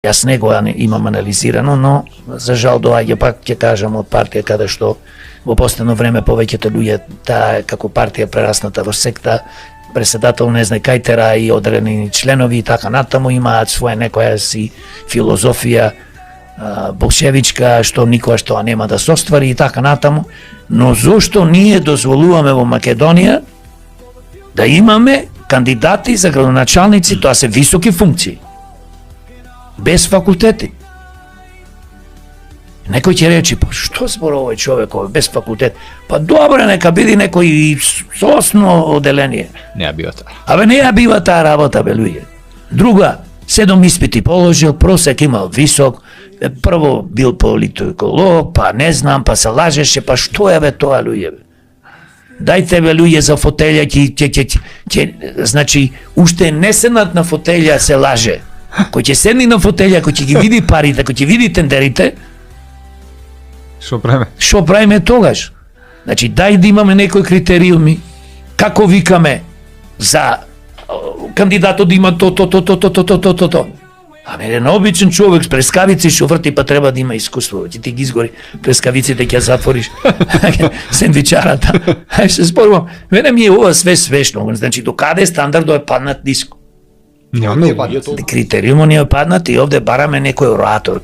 Јас не го имам анализирано, но за жал доаѓа, пак ќе кажам, од партија каде што во последно време повеќето луѓе таа како партија прерасната во секта, председател не знае кај тера и одредени членови и така натаму имаат своја некоја си филозофија болшевичка, што никогаш тоа нема да се оствари и така натаму, но зошто ние дозволуваме во Македонија да имаме кандидати за градоначалници, тоа се високи функции, без факултети. Некој ќе рече, па што зборува овој човек без факултет? Па добре, нека биде некој со основно оделение. Не ја бива таа. Абе не ја бива таа работа, бе луѓе. Друга, 7 испити положил, просек имал висок, прво бил политиколог, па не знам, па се лажеше, па што е бе тоа луѓе? Дајте бе луѓе за фотелја, значи, уште не седнат на фотелја се лаже. Кој ќе седни на фотелја, кој ќе ги види парите, кој ќе види тендерите, Што правиме? Што правиме тогаш? Значи, дај да имаме некои критериуми, како викаме за кандидатот да има то. Ами еден обичен човек с прескавици што врти, па треба да има искуство. Ти ги изгори прескавиците, ќе затвориш сендвичарата. Ај се спорувам. Мене ми е ова све свешно. Значи, до каде стандардот е паднат ниско? Нема. Критериумот ни е паднат и овде бараме некој оратор.